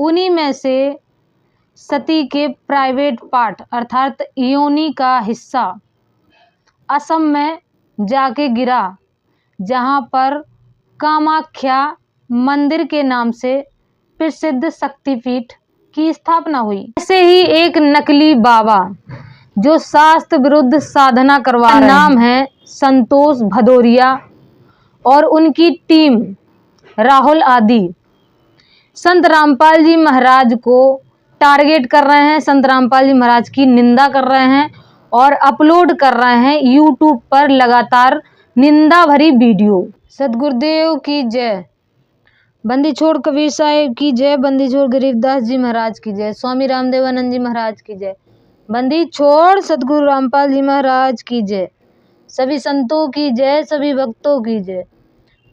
उन्हीं में से सती के प्राइवेट पार्ट अर्थात योनि का हिस्सा असम में जाके गिरा, जहाँ पर कामाख्या मंदिर के नाम से प्रसिद्ध शक्तिपीठ की स्थापना हुई। ऐसे ही एक नकली बाबा जो शास्त्र विरुद्ध साधना करवा रहे हैं, नाम है संतोष भदौरिया और उनकी टीम राहुल आदि संत रामपाल जी महाराज को टारगेट कर रहे हैं, संत रामपाल जी महाराज की निंदा कर रहे हैं और अपलोड कर रहे हैं यूट्यूब पर लगातार निंदा भरी वीडियो। सतगुरुदेव की जय, बंदी छोड़ कबीर साहिब की जय, बंदी छोड़ गरीबदास जी महाराज की जय, स्वामी रामदेवानंद जी महाराज की जय, बंदी छोड़ सतगुरु रामपाल जी महाराज की जय, सभी संतों की जय, सभी भक्तों की जय।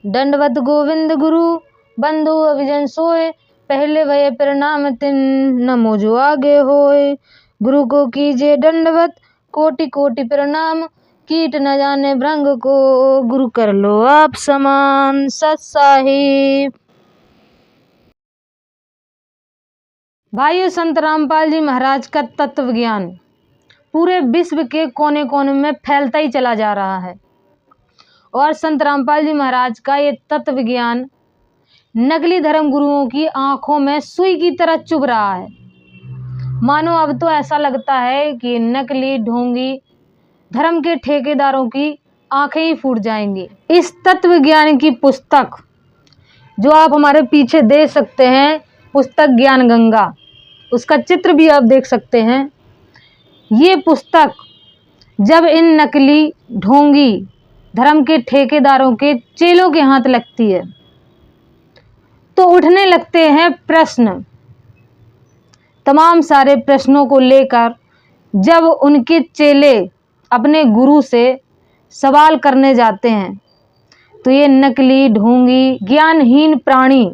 दंडवत गोविंद गुरु बंधु अभिजन सोए, पहले भय प्रणाम तिन नमो जो आगे होए। गुरु को कीजिए दंडवत कोटि कोटि प्रणाम, कीट न जाने भृंग को गुरु कर लो आप समान। सत साहिब। भाइयों, संत रामपाल जी महाराज का तत्व ज्ञान पूरे विश्व के कोने कोने में फैलता ही चला जा रहा है और संत रामपाल जी महाराज का ये तत्व ज्ञान नकली धर्म गुरुओं की आंखों में सुई की तरह चुभ रहा है। मानो अब तो ऐसा लगता है कि नकली ढोंगी धर्म के ठेकेदारों की आंखें ही फूट जाएंगी। इस तत्व ज्ञान की पुस्तक जो आप हमारे पीछे देख सकते हैं, पुस्तक ज्ञान गंगा, उसका चित्र भी आप देख सकते हैं। ये पुस्तक जब इन नकली ढोंगी धर्म के ठेकेदारों के चेलों के हाथ लगती है तो उठने लगते हैं प्रश्न। तमाम सारे प्रश्नों को लेकर जब उनके चेले अपने गुरु से सवाल करने जाते हैं तो ये नकली ढोंगी ज्ञानहीन प्राणी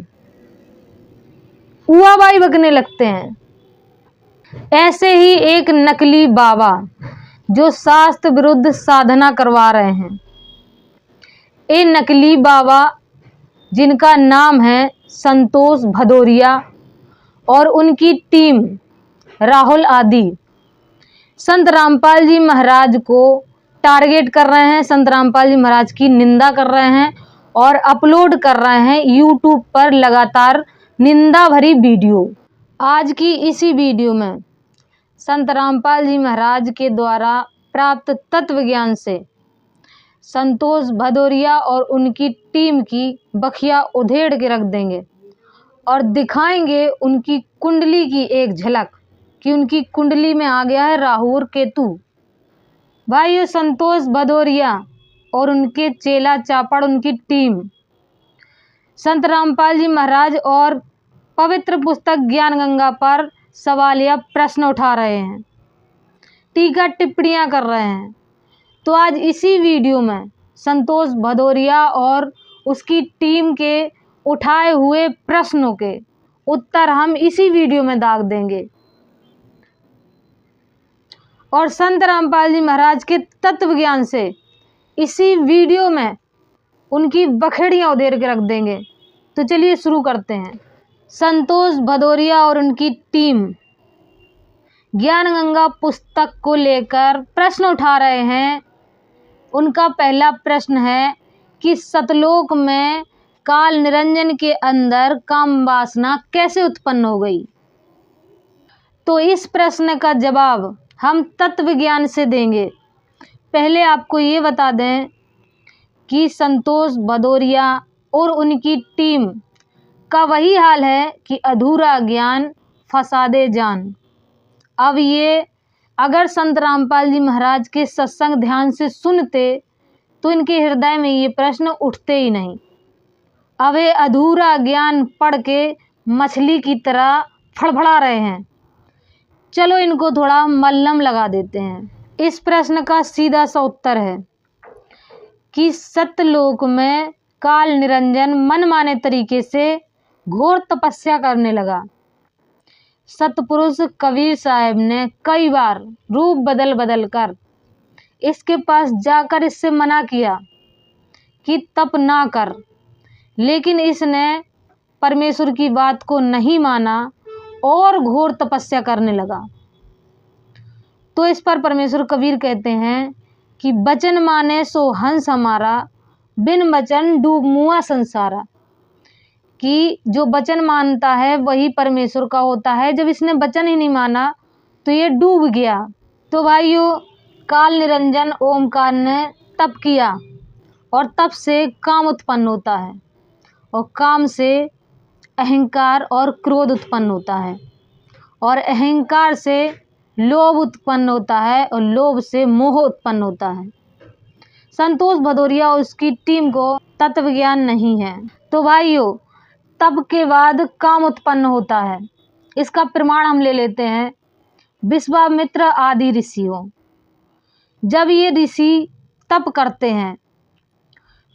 उआबाई बकने लगते हैं। ऐसे ही एक नकली बाबा जो शास्त्र विरुद्ध साधना करवा रहे हैं, ये नकली बाबा जिनका नाम है संतोष भदौरिया और उनकी टीम राहुल आदि संत रामपाल जी महाराज को टारगेट कर रहे हैं, संत रामपाल जी महाराज की निंदा कर रहे हैं और अपलोड कर रहे हैं यूट्यूब पर लगातार निंदा भरी वीडियो। आज की इसी वीडियो में संत रामपाल जी महाराज के द्वारा प्राप्त तत्व ज्ञान से संतोष भदौरिया और उनकी टीम की बखिया उधेड़ के रख देंगे और दिखाएंगे उनकी कुंडली की एक झलक कि उनकी कुंडली में आ गया है राहु और केतु। भाइयों, संतोष भदौरिया और उनके चेला चापड़ उनकी टीम संत रामपाल जी महाराज और पवित्र पुस्तक ज्ञान गंगा पर सवाल या प्रश्न उठा रहे हैं, टीका टिप्पणियां कर रहे हैं। तो आज इसी वीडियो में संतोष भदौरिया और उसकी टीम के उठाए हुए प्रश्नों के उत्तर हम इसी वीडियो में दाग देंगे और संत रामपाल जी महाराज के तत्व ज्ञान से इसी वीडियो में उनकी बखेड़ियां उधेड़ के रख देंगे। तो चलिए शुरू करते हैं। संतोष भदौरिया और उनकी टीम ज्ञान गंगा पुस्तक को लेकर प्रश्न उठा रहे हैं। उनका पहला प्रश्न है कि सतलोक में काल निरंजन के अंदर काम वासना कैसे उत्पन्न हो गई। तो इस प्रश्न का जवाब हम तत्व ज्ञान से देंगे। पहले आपको ये बता दें कि संतोष भदौरिया और उनकी टीम का वही हाल है कि अधूरा ज्ञान फसादे जान। अब ये अगर संत रामपाल जी महाराज के सत्संग ध्यान से सुनते तो इनके हृदय में ये प्रश्न उठते ही नहीं। अब ये अधूरा ज्ञान पढ़ के मछली की तरह फड़फड़ा रहे हैं। चलो इनको थोड़ा मल्लम लगा देते हैं। इस प्रश्न का सीधा सा उत्तर है कि सतलोक में काल निरंजन मनमाने तरीके से घोर तपस्या करने लगा। सतपुरुष कबीर साहब ने कई बार रूप बदल बदल कर इसके पास जाकर इससे मना किया कि तप ना कर, लेकिन इसने परमेश्वर की बात को नहीं माना और घोर तपस्या करने लगा। तो इस पर परमेश्वर कबीर कहते हैं कि बचन माने सो हंस हमारा, बिन बचन डूब मुआ संसारा। कि जो वचन मानता है वही परमेश्वर का होता है, जब इसने वचन ही नहीं माना तो ये डूब गया। तो भाइयों, काल निरंजन ओमकार ने तप किया और तप से काम उत्पन्न होता है, और काम से अहंकार और क्रोध उत्पन्न होता है, और अहंकार से लोभ उत्पन्न होता है, और लोभ से मोह उत्पन्न होता है। संतोष भदौरिया और उसकी टीम को तत्व ज्ञान नहीं है। तो भाइयों, तप के बाद काम उत्पन्न होता है। इसका प्रमाण हम ले लेते हैं विश्वामित्र आदि ऋषियों। जब ये ऋषि तप करते हैं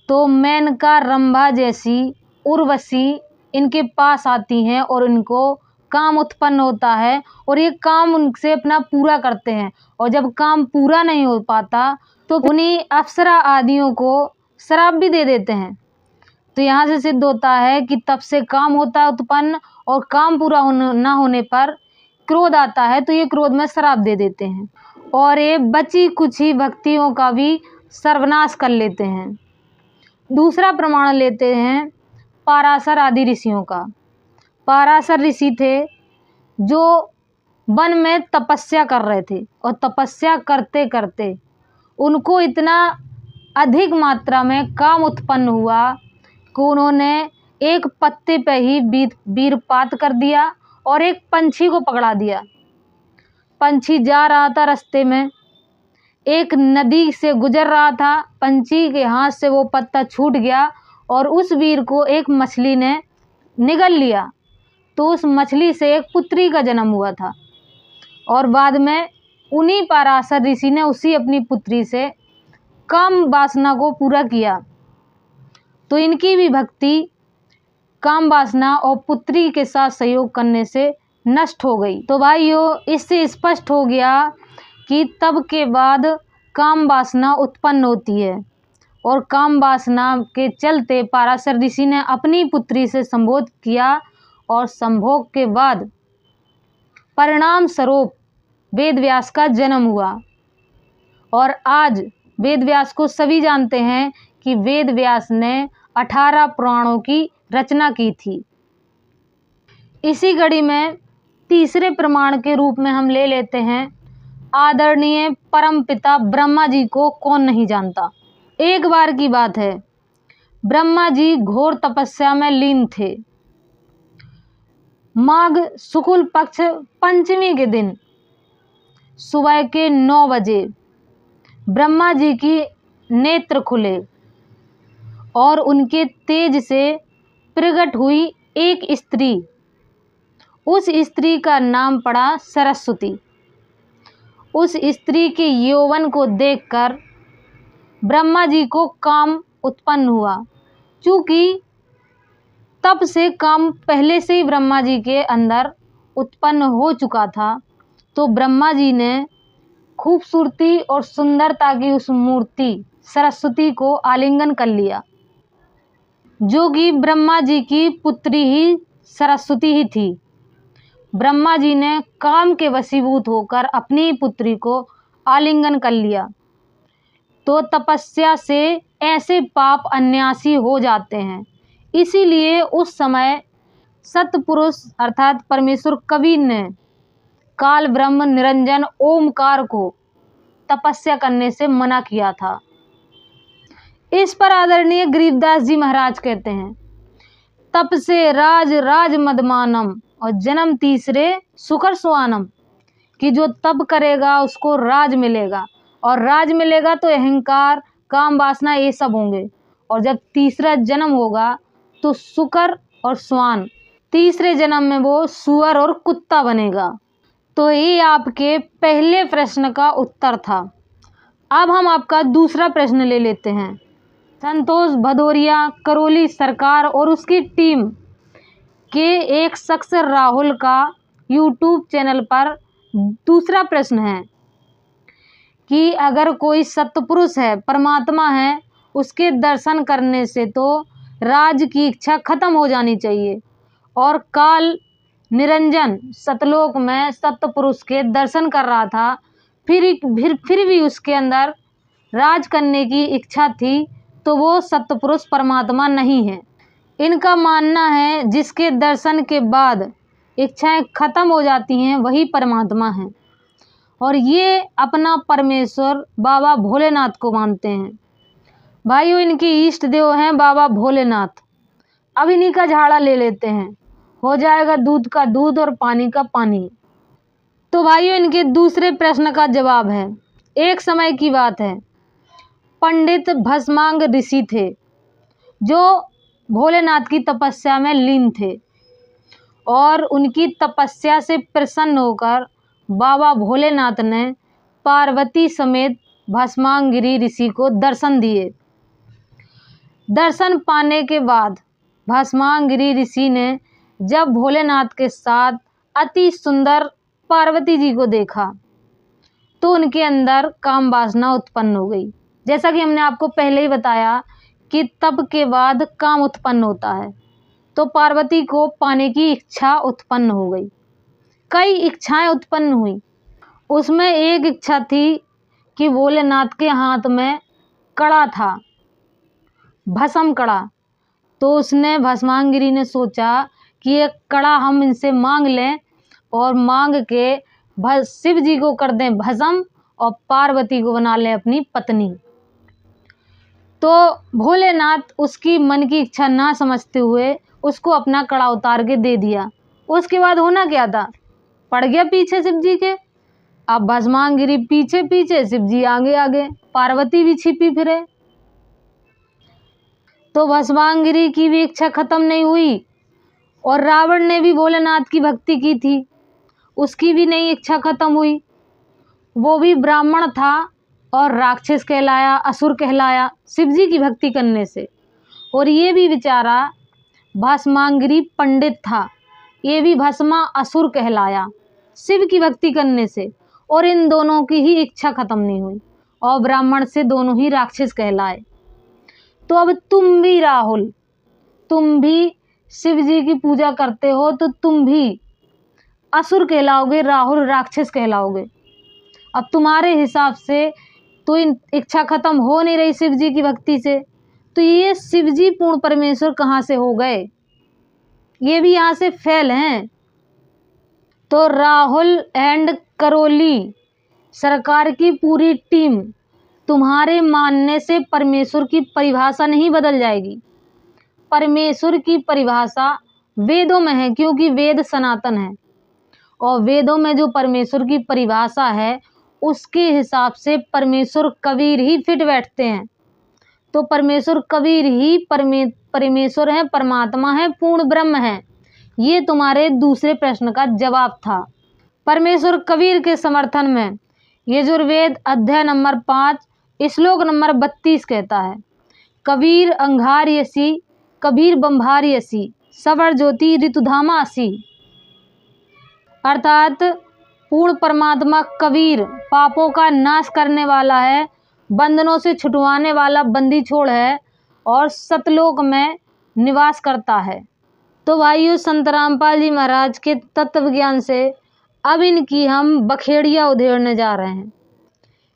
तो मेनका, रंभा जैसी उर्वशी इनके पास आती हैं और इनको काम उत्पन्न होता है, और ये काम उनसे अपना पूरा करते हैं। और जब काम पूरा नहीं हो पाता तो उन्हीं अप्सरा आदियों को श्राप भी दे देते हैं। तो यहाँ से सिद्ध होता है कि तप से काम होता है उत्पन्न, और काम पूरा ना होने पर क्रोध आता है, तो ये क्रोध में श्राप दे देते हैं, और ये बची कुछ ही भक्तियों का भी सर्वनाश कर लेते हैं। दूसरा प्रमाण लेते हैं पाराशर आदि ऋषियों का। पाराशर ऋषि थे जो वन में तपस्या कर रहे थे, और तपस्या करते करते उनको इतना अधिक मात्रा में काम उत्पन्न हुआ कि उन्होंने एक पत्ते पे ही वीरपात कर दिया और एक पंछी को पकड़ा दिया। पंछी जा रहा था रास्ते में, एक नदी से गुजर रहा था, पंछी के हाथ से वो पत्ता छूट गया और उस वीर को एक मछली ने निगल लिया। तो उस मछली से एक पुत्री का जन्म हुआ था, और बाद में उन्हीं पाराशर ऋषि ने उसी अपनी पुत्री से काम वासना को पूरा किया। तो इनकी भी भक्ति काम वासना और पुत्री के साथ सहयोग करने से नष्ट हो गई। तो भाइयों, इससे स्पष्ट हो गया कि तप के बाद काम वासना उत्पन्न होती है, और काम वासना के चलते पाराशर ऋषि ने अपनी पुत्री से संभोग किया, और संभोग के बाद परिणाम स्वरूप वेद व्यास का जन्म हुआ। और आज वेद व्यास को सभी जानते हैं कि वेद व्यास ने 18 पुराणों की रचना की थी। इसी कड़ी में तीसरे प्रमाण के रूप में हम ले लेते हैं आदरणीय परमपिता ब्रह्मा जी को कौन नहीं जानता। एक बार की बात है, ब्रह्मा जी घोर तपस्या में लीन थे। माघ शुक्ल पक्ष पंचमी के दिन सुबह के 9 बजे ब्रह्मा जी की नेत्र खुले और उनके तेज से प्रकट हुई एक स्त्री। उस स्त्री का नाम पड़ा सरस्वती। उस स्त्री के यौवन को देखकर ब्रह्मा जी को काम उत्पन्न हुआ। चूँकि तप से काम पहले से ही ब्रह्मा जी के अंदर उत्पन्न हो चुका था, तो ब्रह्मा जी ने खूबसूरती और सुंदरता की उस मूर्ति सरस्वती को आलिंगन कर लिया, जो कि ब्रह्मा जी की पुत्री ही सरस्वती ही थी। ब्रह्मा जी ने काम के वशीभूत होकर अपनी पुत्री को आलिंगन कर लिया। तो तपस्या से ऐसे पाप अन्यासी हो जाते हैं, इसीलिए उस समय सतपुरुष अर्थात परमेश्वर कबीर ने काल ब्रह्म निरंजन ओमकार को तपस्या करने से मना किया था। इस पर आदरणीय गरीबदास जी महाराज कहते हैं, तप से राज राज मदमानम और जन्म तीसरे सुकर सुआनम, कि जो तप करेगा उसको राज मिलेगा, और राज मिलेगा तो अहंकार काम वासना ये सब होंगे, और जब तीसरा जन्म होगा तो सुकर और स्वान, तीसरे जन्म में वो सुअर और कुत्ता बनेगा। तो ये आपके पहले प्रश्न का उत्तर था। अब हम आपका दूसरा प्रश्न ले लेते हैं। संतोष भदौरिया, करौली सरकार और उसकी टीम के एक शख्स राहुल का यूट्यूब चैनल पर दूसरा प्रश्न है कि अगर कोई सत्पुरुष है, परमात्मा है, उसके दर्शन करने से तो राज की इच्छा खत्म हो जानी चाहिए और काल निरंजन सतलोक में सतपुरुष के दर्शन कर रहा था, फिर भी उसके अंदर राज करने की इच्छा थी, तो वो सतपुरुष परमात्मा नहीं है। इनका मानना है जिसके दर्शन के बाद इच्छाएं खत्म हो जाती हैं वही परमात्मा है, और ये अपना परमेश्वर बाबा भोलेनाथ को मानते हैं। भाइयों, इनके इष्ट देव हैं बाबा भोलेनाथ। अब इन्हीं का झाड़ा ले लेते हैं, हो जाएगा दूध का दूध और पानी का पानी। तो भाइयों, इनके दूसरे प्रश्न का जवाब है, एक समय की बात है, पंडित भस्मांग ऋषि थे जो भोलेनाथ की तपस्या में लीन थे, और उनकी तपस्या से प्रसन्न होकर बाबा भोलेनाथ ने पार्वती समेत भस्मांगिरी ऋषि को दर्शन दिए। दर्शन पाने के बाद भस्मांगिरी ऋषि ने जब भोलेनाथ के साथ अति सुंदर पार्वती जी को देखा तो उनके अंदर काम वासना उत्पन्न हो गई। जैसा कि हमने आपको पहले ही बताया कि तप के बाद काम उत्पन्न होता है, तो पार्वती को पाने की इच्छा उत्पन्न हो गई। कई इच्छाएं उत्पन्न हुई, उसमें एक इच्छा थी कि भोलेनाथ के हाथ में कड़ा था, भस्म कड़ा। तो उसने भस्मांगिरी ने सोचा कि ये कड़ा हम इनसे मांग लें और मांग के शिव जी को कर दें भस्म और पार्वती को बना लें अपनी पत्नी। तो भोलेनाथ उसकी मन की इच्छा ना समझते हुए उसको अपना कड़ा उतार के दे दिया। उसके बाद होना क्या था, पड़ गया पीछे शिव जी के। अब भस्मांगिरी पीछे पीछे, शिव जी आगे आगे, पार्वती भी छिपी फिरे। तो भस्मांगिरी की भी इच्छा खत्म नहीं हुई, और रावण ने भी भोलेनाथ की भक्ति की थी, उसकी भी नहीं इच्छा खत्म हुई। वो भी ब्राह्मण था और राक्षस कहलाया, असुर कहलाया शिव जी की भक्ति करने से। और ये भी बेचारा भस्मांगिरी पंडित था, ये भी भस्मा असुर कहलाया शिव की भक्ति करने से, और इन दोनों की ही इच्छा खत्म नहीं हुई, और ब्राह्मण से दोनों ही राक्षस कहलाए। तो अब तुम भी राहुल, तुम भी शिव जी की पूजा करते हो, तो तुम भी असुर कहलाओगे, राहुल राक्षस कहलाओगे। अब तुम्हारे हिसाब से तो इन इच्छा खत्म हो नहीं रही शिव जी की भक्ति से, तो ये शिव जी पूर्ण परमेश्वर कहाँ से हो गए, ये भी यहाँ से फेल हैं। तो राहुल एंड करोली सरकार की पूरी टीम, तुम्हारे मानने से परमेश्वर की परिभाषा नहीं बदल जाएगी। परमेश्वर की परिभाषा वेदों में है, क्योंकि वेद सनातन है, और वेदों में जो परमेश्वर की परिभाषा है उसके हिसाब से परमेश्वर कबीर ही फिट बैठते हैं। तो परमेश्वर कबीर ही परमेश्वर है, परमात्मा है, पूर्ण ब्रह्म है। ये तुम्हारे दूसरे प्रश्न का जवाब था। परमेश्वर कबीर के समर्थन में यजुर्वेद अध्याय नंबर 5 श्लोक नंबर 32 कहता है, कबीर अंगारयसी कबीर बंभारयसी सवर ज्योति ऋतुधामासी। अर्थात पूर्ण परमात्मा कबीर पापों का नाश करने वाला है, बंधनों से छुटवाने वाला बंदी छोड़ है, और सतलोक में निवास करता है। तो भाइयों, संत रामपाल जी महाराज के तत्व ज्ञान से अब इनकी हम बखेड़िया उधेड़ने जा रहे हैं,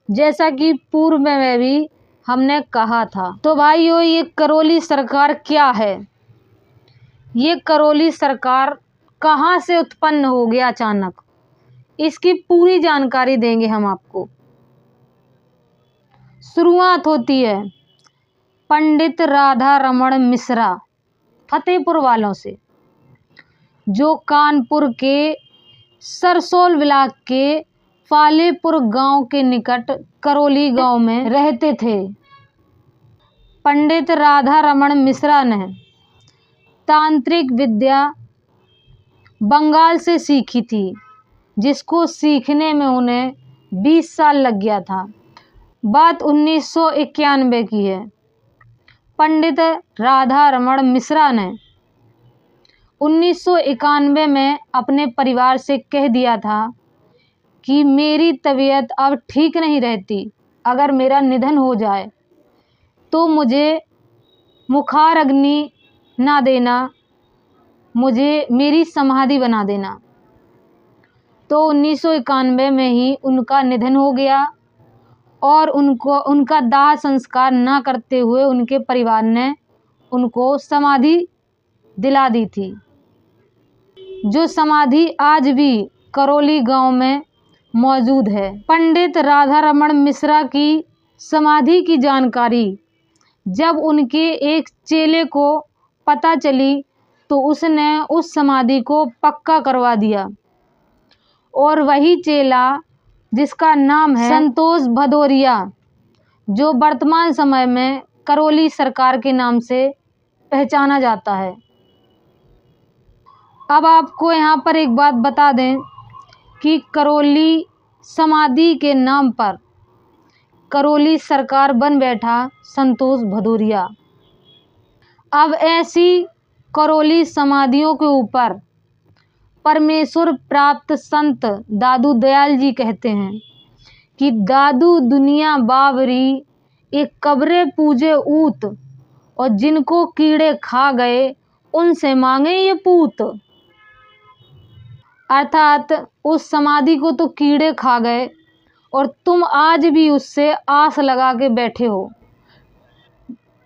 जैसा कि पूर्व में भी हमने कहा था। तो भाइयों, ये करौली सरकार क्या है, ये करौली सरकार कहाँ से उत्पन्न हो गया अचानक, इसकी पूरी जानकारी देंगे हम आपको। शुरुआत होती है पंडित राधा रमण मिश्रा फतेहपुर वालों से, जो कानपुर के सरसोल ब्लॉक के फालेपुर गांव के निकट करौली गांव में रहते थे। पंडित राधा रमण मिश्रा ने तांत्रिक विद्या बंगाल से सीखी थी, जिसको सीखने में उन्हें 20 साल लग गया था। बात 1991 की है। पंडित राधा रमण मिश्रा ने 1991 में अपने परिवार से कह दिया था कि मेरी तबीयत अब ठीक नहीं रहती, अगर मेरा निधन हो जाए तो मुझे मुखार अग्नि ना देना, मुझे मेरी समाधि बना देना। तो 1991 में ही उनका निधन हो गया और उनका दाह संस्कार न करते हुए उनके परिवार ने उनको समाधि दिला दी थी, जो समाधि आज भी करौली गांव में मौजूद है। पंडित राधा रमन मिश्रा की समाधि की जानकारी जब उनके एक चेले को पता चली तो उसने उस समाधि को पक्का करवा दिया, और वही चेला जिसका नाम है संतोष भदौरिया, जो वर्तमान समय में करौली सरकार के नाम से पहचाना जाता है। अब आपको यहाँ पर एक बात बता दें कि करौली समाधि के नाम पर करौली सरकार बन बैठा संतोष भदौरिया। अब ऐसी करौली समाधियों के ऊपर परमेश्वर प्राप्त संत दादू दयाल जी कहते हैं कि दादू दुनिया बावरी एक कब्रे पूजे ऊत, और जिनको कीड़े खा गए उनसे मांगे ये पूत। अर्थात उस समाधि को तो कीड़े खा गए और तुम आज भी उससे आस लगा के बैठे हो।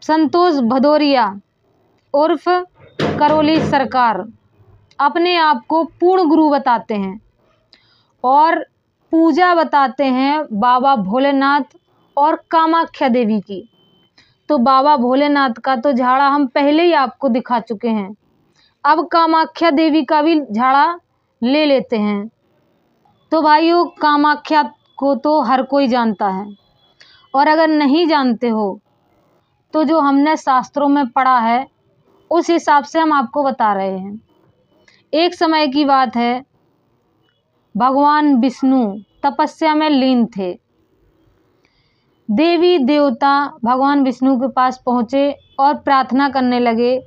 संतोष भदौरिया उर्फ करौली सरकार अपने आप को पूर्ण गुरु बताते हैं और पूजा बताते हैं बाबा भोलेनाथ और कामाख्या देवी की। तो बाबा भोलेनाथ का तो झाड़ा हम पहले ही आपको दिखा चुके हैं, अब कामाख्या देवी का भी झाड़ा ले लेते हैं। तो भाइयों, कामाख्या को तो हर कोई जानता है, और अगर नहीं जानते हो तो जो हमने शास्त्रों में पढ़ा है उस हिसाब से हम आपको बता रहे हैं। एक समय की बात है, भगवान विष्णु तपस्या में लीन थे। देवी देवता भगवान विष्णु के पास पहुँचे और प्रार्थना करने लगे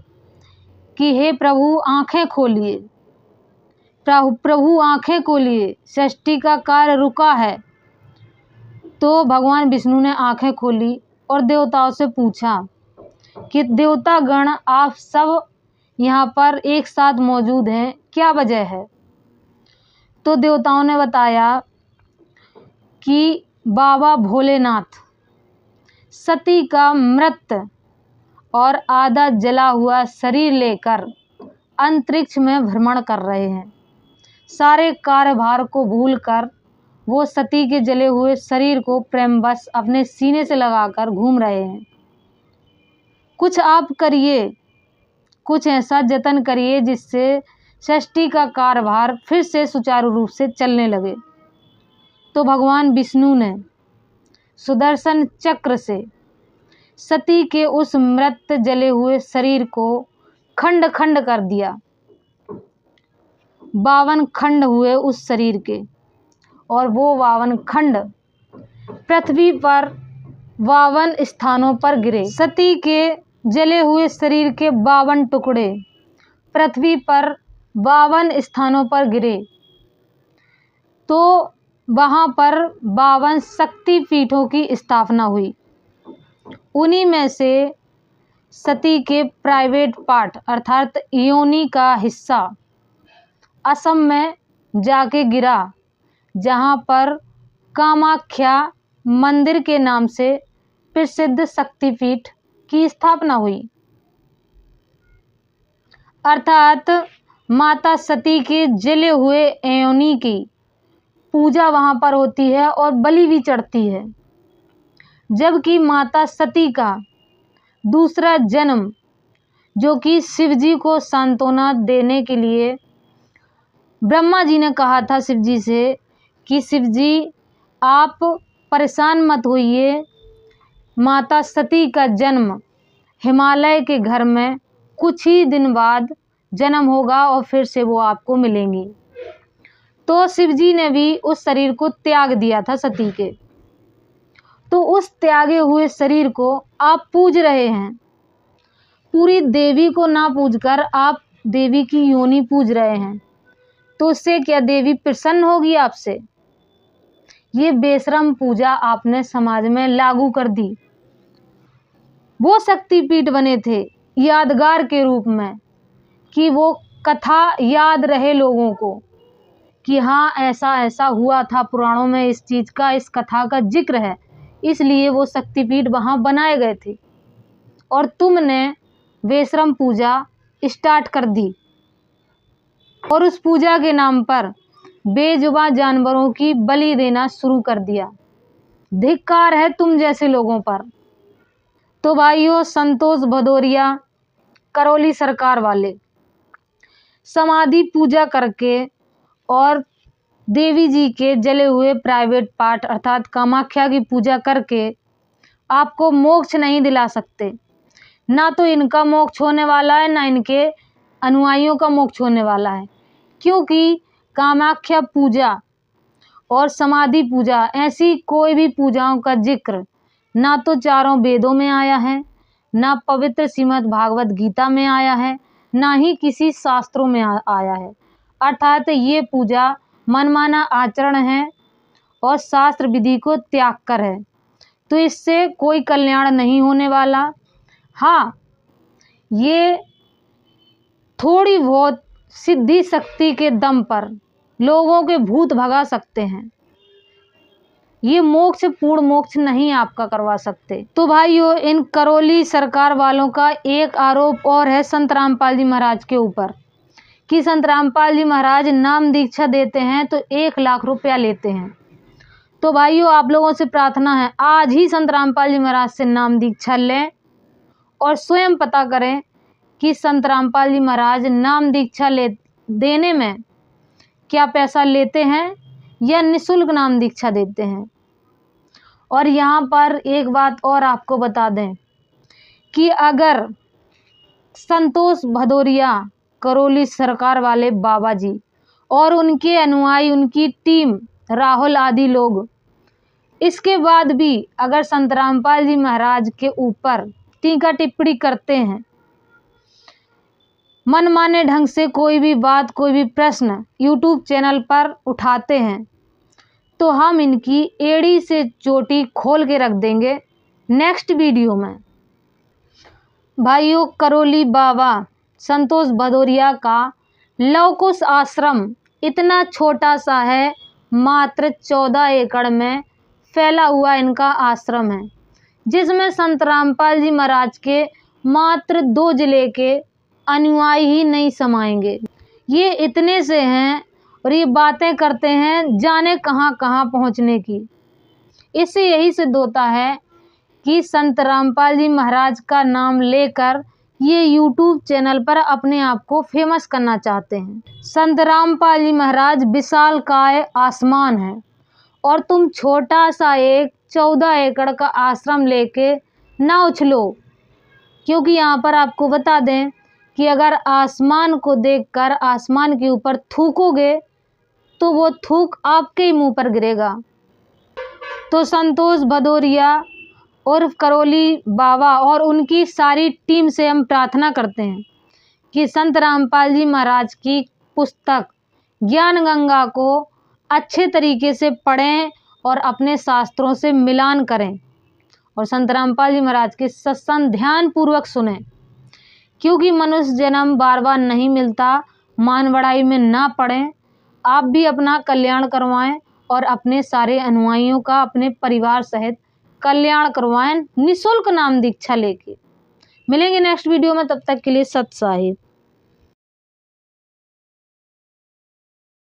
कि हे प्रभु आंखें खोलिए, प्रभु आंखें खोलिए, सृष्टि का कार्य रुका है। तो भगवान विष्णु ने आंखें खोली और देवताओं से पूछा कि देवतागण आप सब यहाँ पर एक साथ मौजूद हैं, क्या वजह है? तो देवताओं ने बताया कि बाबा भोलेनाथ सती का मृत और आधा जला हुआ शरीर लेकर अंतरिक्ष में भ्रमण कर रहे हैं। सारे कार्यभार को भूलकर वो सती के जले हुए शरीर को प्रेमवश अपने सीने से लगाकर घूम रहे हैं। कुछ आप करिए, कुछ ऐसा जतन करिए जिससे सृष्टि का कार्यभार फिर से सुचारू रूप से चलने लगे। तो भगवान विष्णु ने सुदर्शन चक्र से सती के उस मृत जले हुए शरीर को खंड खंड कर दिया। 52 खंड हुए उस शरीर के, और वो 52 खंड पृथ्वी पर 52 स्थानों पर गिरे। सती के जले हुए शरीर के 52 टुकड़े पृथ्वी पर 52 स्थानों पर गिरे। तो वहाँ पर 52 शक्ति पीठों की स्थापना हुई। उन्हीं में से सती के प्राइवेट पार्ट अर्थात योनि का हिस्सा असम में जाके गिरा, जहाँ पर कामाख्या मंदिर के नाम से प्रसिद्ध शक्तिपीठ की स्थापना हुई। अर्थात माता सती के जले हुए योनि की पूजा वहाँ पर होती है और बलि भी चढ़ती है। जबकि माता सती का दूसरा जन्म, जो कि शिव जी को सांत्वना देने के लिए ब्रह्मा जी ने कहा था शिव जी से कि शिव जी आप परेशान मत होइए, माता सती का जन्म हिमालय के घर में कुछ ही दिन बाद जन्म होगा और फिर से वो आपको मिलेंगी। तो शिव जी ने भी उस शरीर को त्याग दिया था सती के। तो उस त्यागे हुए शरीर को आप पूज रहे हैं। पूरी देवी को ना पूजकर आप देवी की योनि पूज रहे हैं, तो उससे क्या देवी प्रसन्न होगी आपसे? ये बेशरम पूजा आपने समाज में लागू कर दी। वो शक्तिपीठ बने थे यादगार के रूप में कि वो कथा याद रहे लोगों को कि हाँ ऐसा ऐसा हुआ था, पुराणों में इस चीज़ का, इस कथा का जिक्र है, इसलिए वो शक्तिपीठ वहाँ बनाए गए थे और तुमने बेशरम पूजा स्टार्ट कर दी और उस पूजा के नाम पर बेजुबान जानवरों की बलि देना शुरू कर दिया। धिक्कार है तुम जैसे लोगों पर। तो भाइयों, संतोष भदौरिया करौली सरकार वाले समाधि पूजा करके और देवी जी के जले हुए प्राइवेट पार्ट अर्थात कामाख्या की पूजा करके आपको मोक्ष नहीं दिला सकते। ना तो इनका मोक्ष होने वाला है, ना इनके अनुयायियों का मोक्ष होने वाला है, क्योंकि कामाख्या पूजा और समाधि पूजा ऐसी कोई भी पूजाओं का जिक्र ना तो चारों वेदों में आया है, ना पवित्र श्रीमद् भागवत गीता में आया है, ना ही किसी शास्त्रों में आया है। अर्थात ये पूजा मनमाना आचरण है और शास्त्र विधि को त्याग कर है, तो इससे कोई कल्याण नहीं होने वाला। हाँ, ये थोड़ी बहुत सिद्धि शक्ति के दम पर लोगों के भूत भगा सकते हैं, ये मोक्ष पूर्ण मोक्ष नहीं आपका करवा सकते। तो भाइयों, इन करौली सरकार वालों का एक आरोप और है संत रामपाल जी महाराज के ऊपर कि संत रामपाल जी महाराज नाम दीक्षा देते हैं तो 1 लाख रुपया लेते हैं। तो भाइयों, आप लोगों से प्रार्थना है, आज ही संत रामपाल जी महाराज से नाम दीक्षा लें और स्वयं पता करें कि संत रामपाल जी महाराज नाम दीक्षा देने में क्या पैसा लेते हैं या निःशुल्क नाम दीक्षा देते हैं। और यहाँ पर एक बात और आपको बता दें कि अगर संतोष भदौरिया करौली सरकार वाले बाबा जी और उनके अनुयायी, उनकी टीम, राहुल आदि लोग इसके बाद भी अगर संत रामपाल जी महाराज के ऊपर टीका टिप्पणी करते हैं, मनमाने ढंग से कोई भी बात, कोई भी प्रश्न यूट्यूब चैनल पर उठाते हैं, तो हम इनकी एड़ी से चोटी खोल के रख देंगे नेक्स्ट वीडियो में। भाइयों, करौली बाबा संतोष भदौरिया का लवकुश आश्रम इतना छोटा सा है, मात्र 14 एकड़ में फैला हुआ इनका आश्रम है, जिसमें संत रामपाल जी महाराज के मात्र 2 जिले के अनुयायी ही नहीं समाएंगे। ये इतने से हैं और ये बातें करते हैं जाने कहाँ कहाँ पहुँचने की। इससे यही सिद्ध होता है कि संत रामपाल जी महाराज का नाम लेकर ये यूट्यूब चैनल पर अपने आप को फेमस करना चाहते हैं। संत रामपाल जी महाराज विशालकाय आसमान है और तुम छोटा सा एक 14 एकड़ का आश्रम लेके ना उछलो, क्योंकि यहाँ पर आपको बता दें कि अगर आसमान को देखकर आसमान के ऊपर थूकोगे तो वो थूक आपके ही मुंह पर गिरेगा। तो संतोष भदौरिया उर्फ करौली बाबा और उनकी सारी टीम से हम प्रार्थना करते हैं कि संत रामपाल जी महाराज की पुस्तक ज्ञान गंगा को अच्छे तरीके से पढ़ें और अपने शास्त्रों से मिलान करें और संत रामपाल जी महाराज के सत्संग ध्यान पूर्वक सुनें, क्योंकि मनुष्य जन्म बार बार नहीं मिलता। मान बढ़ाई में ना पड़ें, आप भी अपना कल्याण करवाएं और अपने सारे अनुयायियों का अपने परिवार सहित कल्याण करवाएं निःशुल्क नाम दीक्षा लेके। मिलेंगे नेक्स्ट वीडियो में, तब तक के लिए सत साहिब।